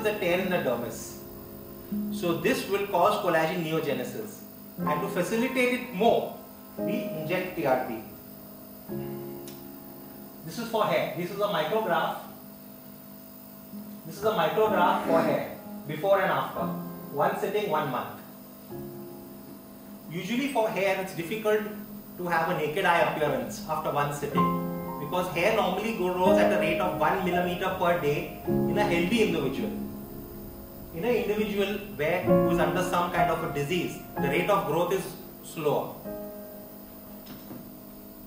is a tear in the dermis. So this will cause collagen neogenesis. And to facilitate it more, we inject PRP. This is for hair. This is a micrograph. This is a micrograph for hair, before and after. One sitting, 1 month. Usually for hair, it's difficult to have a naked eye appearance after one sitting, because hair normally grows at a rate of 1 millimeter per day in a healthy individual. In an individual who is under some kind of a disease, the rate of growth is slower.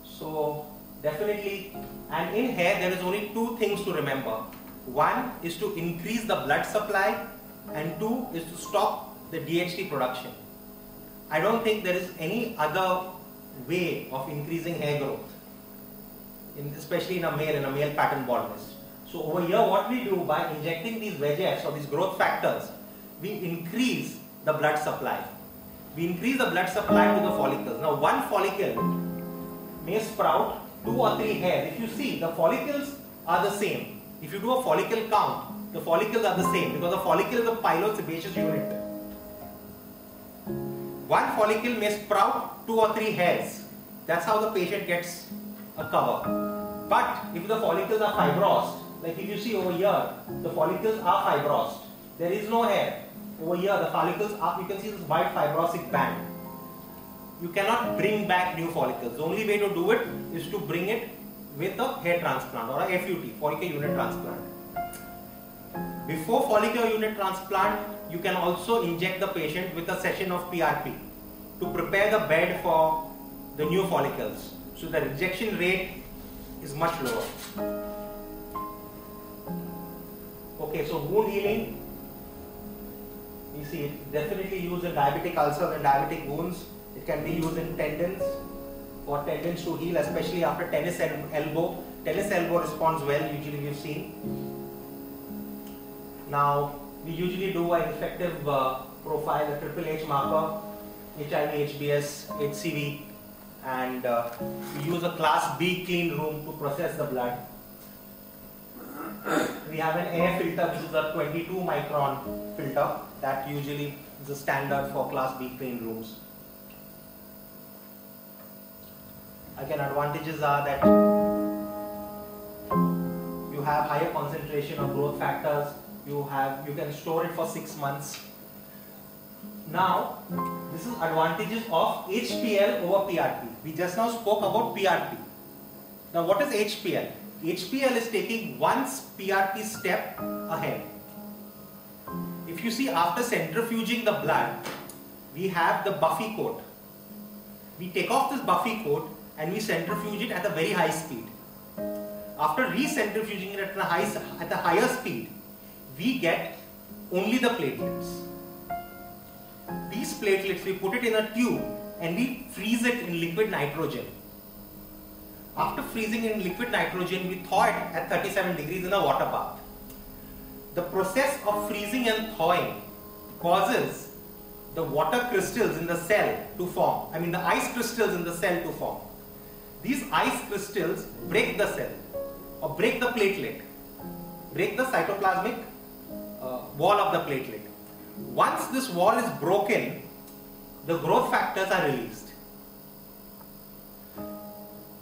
So definitely, and in hair there is only two things to remember. One is to increase the blood supply, and two is to stop the DHT production. I don't think there is any other way of increasing hair growth, especially in a male pattern baldness. So over here, what we do by injecting these VEGFs or these growth factors, we increase the blood supply. We increase the blood supply to the follicles. Now, one follicle may sprout 2 or 3 hairs. If you see, the follicles are the same. If you do a follicle count, the follicles are the same, because the follicle is a pilosebaceous unit. One follicle may sprout 2 or 3 hairs. That's how the patient gets a cover. But if the follicles are fibrosed, like if you see over here, the follicles are fibrosed. There is no hair. Over here, the follicles are, you can see this white fibrosic band. You cannot bring back new follicles. The only way to do it is to bring it with a hair transplant or a FUT, follicular unit transplant. Before follicular unit transplant, you can also inject the patient with a session of PRP to prepare the bed for the new follicles. So the rejection rate is much lower. Okay, so wound healing, you see it definitely used in diabetic ulcers and diabetic wounds. It can be used in tendons, for tendons to heal, especially after tennis elbow. Tennis elbow responds well, usually we've seen. Now, we usually do an effective profile, a triple H marker, HIV, HBS, HCV, and we use a class B clean room to process the blood. We have an air filter, which is a 22 micron filter. That usually is a standard for class B clean rooms. Again, advantages are that you have higher concentration of growth factors. You can store it for 6 months. Now, this is advantages of HPL over PRP. We just now spoke about PRP. Now, what is HPL? HPL is taking one PRP step ahead. If you see, after centrifuging the blood, we have the buffy coat. We take off this buffy coat and we centrifuge it at a very high speed. After re-centrifuging it at a higher speed, we get only the platelets. These platelets, we put it in a tube and we freeze it in liquid nitrogen. After freezing in liquid nitrogen, we thaw it at 37 degrees in a water bath. The process of freezing and thawing causes the water crystals in the cell to form. I mean the ice crystals in the cell to form. These ice crystals break the cell or break the platelet, break the cytoplasmic wall of the platelet. Once this wall is broken, the growth factors are released.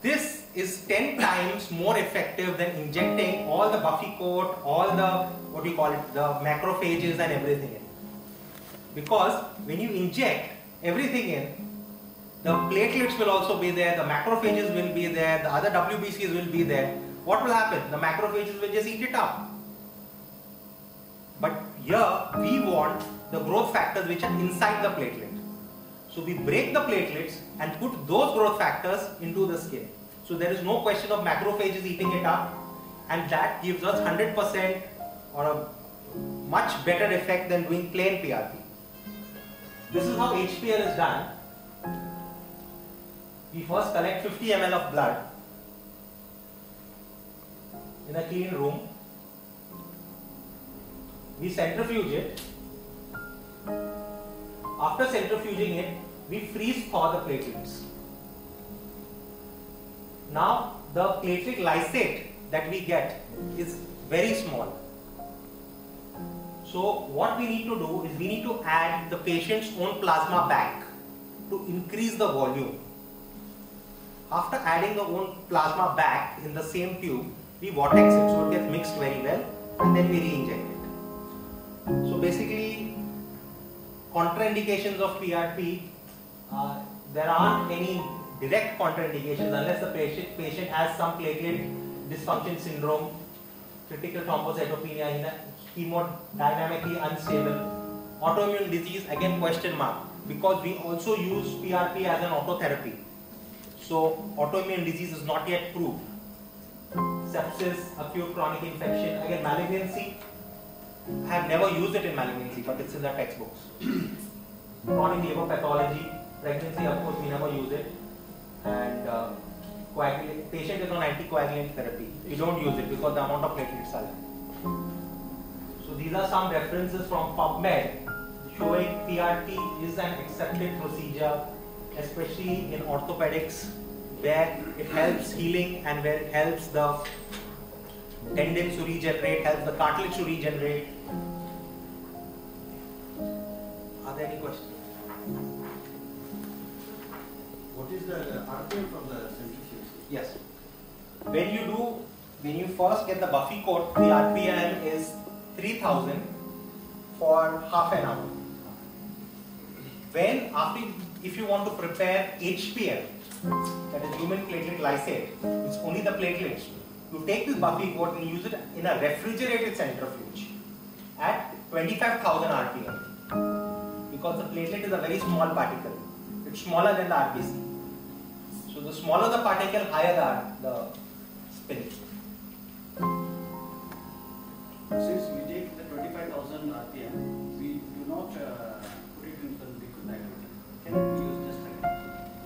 This is 10 times more effective than injecting all the buffy coat, all the, the macrophages and everything in. Because when you inject everything in, the platelets will also be there, the macrophages will be there, the other WBCs will be there. What will happen? The macrophages will just eat it up. But here we want the growth factors which are inside the platelet. So we break the platelets and put those growth factors into the skin. So there is no question of macrophages eating it up, and that gives us 100% or a much better effect than doing plain PRP. This is how HPL is done. We first collect 50 ml of blood in a clean room. We centrifuge it. After centrifuging it, we freeze thaw the platelets. Now the platelet lysate that we get is very small. So what we need to do is we need to add the patient's own plasma back to increase the volume. After adding the own plasma back in the same tube, we vortex it so it gets mixed very well and then we re-inject it. So basically, contraindications of PRP, there aren't any direct contraindications unless the patient has some platelet dysfunction syndrome, critical thrombocytopenia, hemodynamically unstable. Autoimmune disease, again question mark, because we also use PRP as an autotherapy. So autoimmune disease is not yet proved. Sepsis, acute chronic infection, again malignancy, I have never used it in malignancy, but it's in the textbooks. Chronic liver pathology, pregnancy, of course, we never use it. And patient is on anticoagulant therapy. We don't use it because the amount of platelets are low. So these are some references from PubMed showing PRP is an accepted procedure, especially in orthopedics, where it helps healing and where it helps the tendons to regenerate, helps the cartilage to regenerate. Are there any questions? What is the RPM from the centrifuge? Yes. When you first get the Buffy coat, the RPM is 3000 for half an hour. If you want to prepare HPL, that is human platelet lysate, it's only the platelets. You take this Buffy coat and use it in a refrigerated centrifuge at 25,000 RPM, because the platelet is a very small particle. It's smaller than the RBC. So the smaller the particle, higher the spin. Since we take the 25,000 RPM, we do not put it in the liquid nitrogen. Can we use just like that?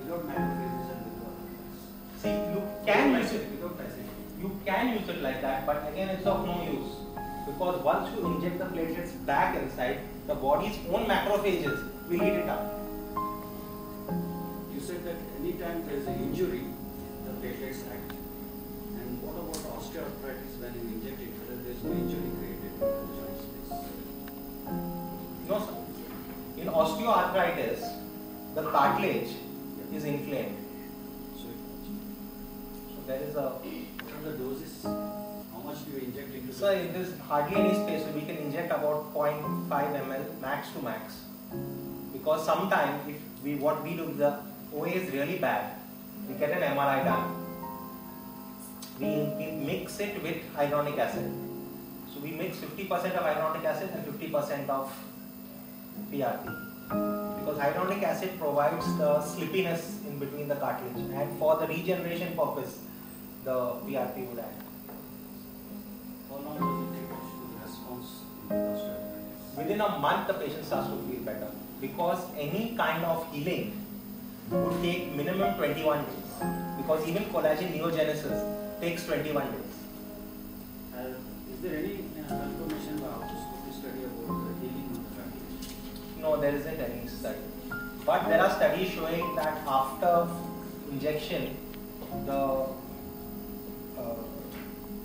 Without macrophages and without others? See, you can use it. Without dissection. You can use it like that, but again it's of no use. Because once you inject the platelets back inside, the body's own macrophages will eat it up. You said that anytime there is an injury, the platelets act. And what about osteoarthritis when you inject it, whether there is no injury created in the joint space? No, sir. In osteoarthritis, the cartilage is inflamed. So There is a. what are the doses? How much do you inject into So there is hardly any space, so we can inject about 0.5 ml max to max. Because sometimes what we do, the OA is really bad, we get an MRI done. We mix it with hyaluronic acid. So we mix 50% of hyaluronic acid and 50% of PRP. Because hyaluronic acid provides the slippiness in between the cartilage, and for the regeneration purpose, the PRP would add. How long does it take to the response in osteoarthritis? Within a month, the patient starts to feel better, because any kind of healing would take minimum 21 days, because even collagen neogenesis takes 21 days. Is there any confirmation by arthroscopy study about the healing of the cartilage? No, there isn't any study. But there are studies showing that after injection, the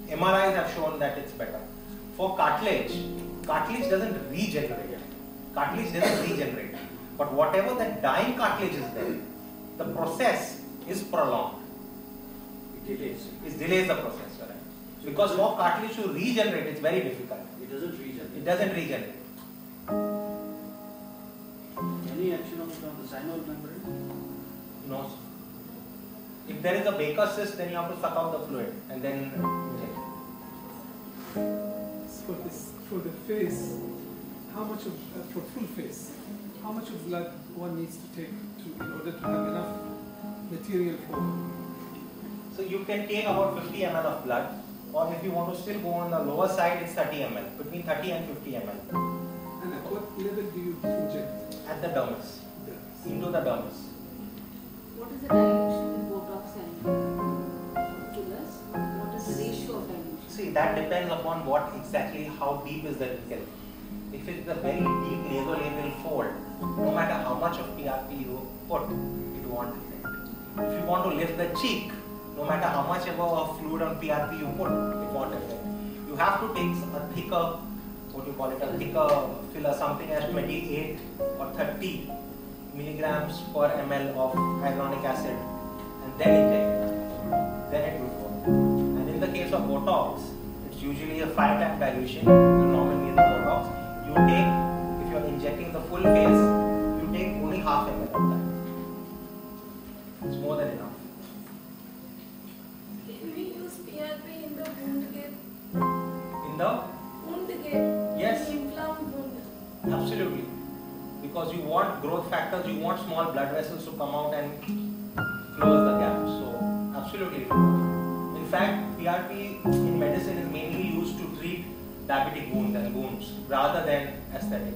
MRIs have shown that it's better. For cartilage doesn't regenerate. Cartilage doesn't regenerate. But whatever that dying cartilage is there, the process is prolonged. It delays. It delays the process, right? Because for cartilage to regenerate, it's very difficult. It doesn't regenerate. It doesn't regenerate. Any action on the synovial membrane? No, sir. If there is a Baker cyst, then you have to suck out the fluid and then inject. For the face, how much of for full face, how much of blood one needs to take in order to have enough material for? So you can take about 50 ml of blood, or if you want to still go on the lower side, it's 30 ml, between 30 and 50 ml. And at what level do you inject? At the dermis, into the dermis. What is the dilution in Botox and fillers? What is the ratio of dilution? See, that depends upon what exactly, how deep is the wrinkle. If it's a very deep nasolabial fold, no matter how much of PRP you put, it won't affect. If you want to lift the cheek, no matter how much of fluid on PRP you put, it won't affect. You have to take a thicker what you call it, a thicker filler, something as 28 or 30 milligrams per ml of hyaluronic acid, and then inject it, then it will work. And in the case of Botox, it's usually a 5-time dilution, the normal means of Botox. You take, if you are injecting the full face, you take only half ml of that. It's more than enough. Can we use PRP in the wound gap? In the? Wound gap? Yes. Inflamed wound. Absolutely. Because you want growth factors, you want small blood vessels to come out and close the gap. So, absolutely. In fact, PRP in medicine is mainly used to treat diabetic wounds and wounds rather than aesthetic.